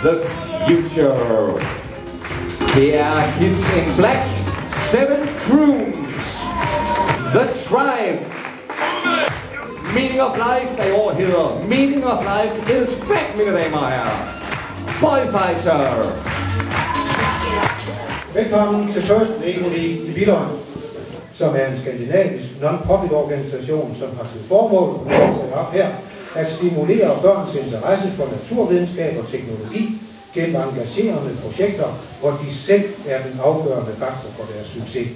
the future. Det er Kids in Black, 7 Croons, The Tribe. Meaning of Life, der i år hedder Meaning of Life is back, mine damer og herrer. Boy Fighter. Velkommen til First Lego League i Billund, som er en skandinavisk non-profit organisation, som har til formål op her at stimulere børns interesse for naturvidenskab og teknologi gennem engagerende projekter, hvor de selv er den afgørende faktor for deres succes.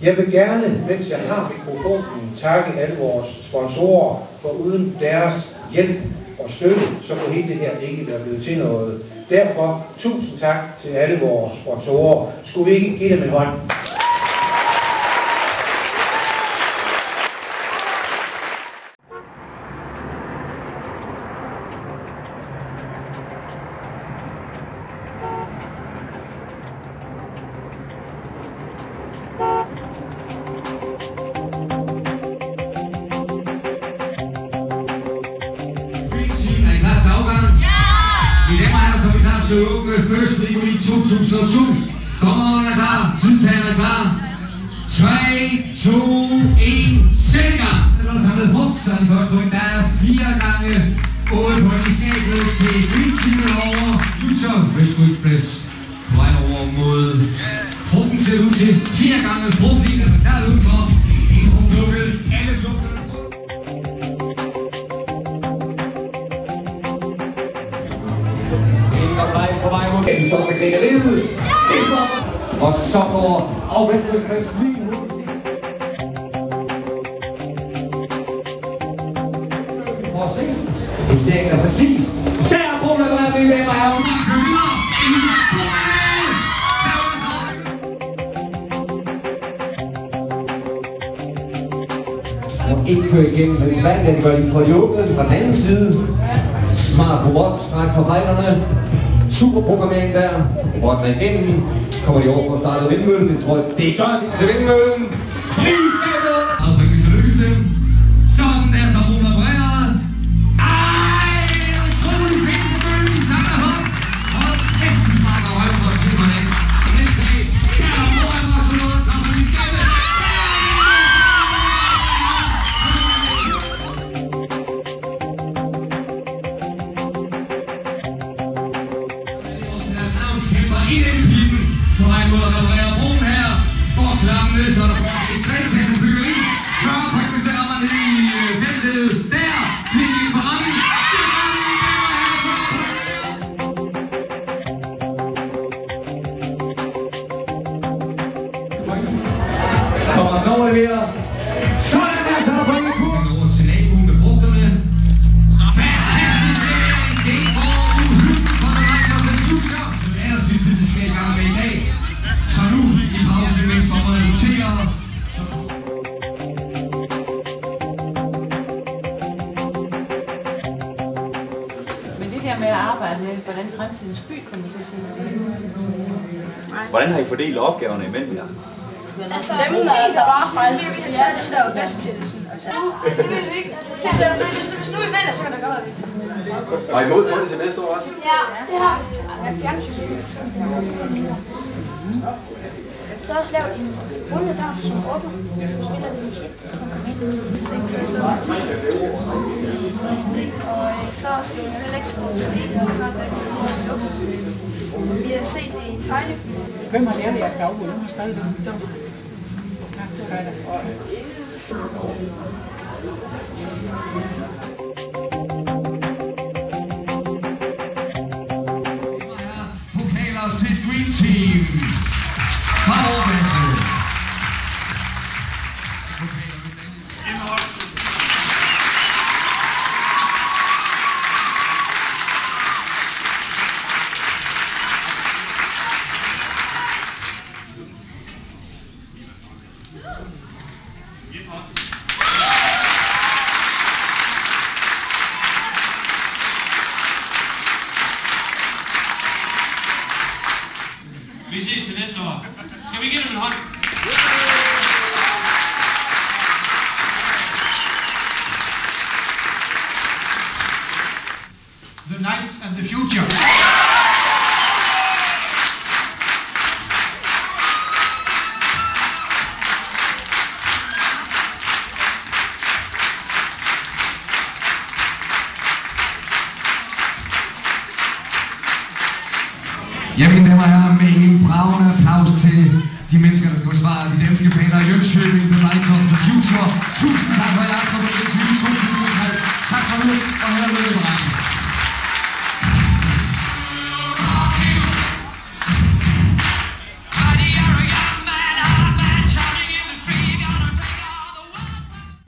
Jeg vil gerne, mens jeg har mikrofonen, takke alle vores sponsorer, for uden deres hjælp og støtte, så kunne hele det her ikke være blevet til noget. Derfor, tusind tak til alle vores sponsorer. Skulle vi ikke give dem en hånd? Til at åbne First Lego League 2002. Dommeren er klar, tidstageren er klar. 3, 2, 1, sæt i gang! Det er samlet fortsat i første point. Der er 4 gange 8 point i skabet til Green Team over Utah West Express. På vej over mod frugten ser ud til 4 gange frugten, altså der er udenfor. En frugt lukket, alle lukket. På vej mod den står med knækkeriet. Og så går afvendt Chris Wien. For at se. Justeringen er præcis. Der er brummet, der er med mig. Og ikke køre igennem på ekspanderne, de gør de fra de åbne fra den anden side. Smart robotstræk for fejlerne. Super programmering der. Rotten er igennem. Kommer de over for at starte vindmøllen. Jeg tror, det gør de til vindmøllen. Og hvis vi skal lykkes dem, sådan der som hun opereret. Ej, utrolig fint på møllen i samme hånd. Hold kæft, vi smakker højt på os klipperne. Den sag, der er foran os noget, som vi skal. I den pipen på vej mod at reparere broen her. For klammene, så er der et 3-6 byggeri. 40 prækkelser rammer ned i feltet. Der, pipen på rammen. Kommer han over leverer. Sådan der, så er der point i kurven. Over til naboen med frugterne. Fantastisk serien. Det får uhyggeligt for den række af den future. Det er synes vi skal i gang med i dag. Så nu i pause, mens dommerne noterer. Men det der med at arbejde med, hvordan fremtidens by kommer til at se ud. Hvordan har I fordelt opgaverne imellem jer? Altså, dem, der var fejl, vi har taget det, der var bedst til det. Det vil vi ikke. Altså, hvis nu vi vinder, så kan det godt være, vi. Har I fået på det til næste år også? Ja, det har vi. Ja, fjernsyn. Så har jeg også lavet en runde der, som åbner. Så spiller vi musik, så man kommer ind. Og så skal vi heller ikke skrive musik, og så er der vi har set det i tegnefilm. Hvem har lært jeres dagbog? Hvem har skrevet det? Ja, det gør det. Pokaler til Dream Team. Fra Aarhus. Vi ses til næste år. Skal vi give dem en hånd? The Knights and the Future. Ja, mine damer og herrer, med en bravende applaus til de mennesker, der skal forsvare de danske faner i Jönköping, The Light of the Future. Tusind tak for jer, for at I 2003. Tak for nu, og held og lykke på rækken.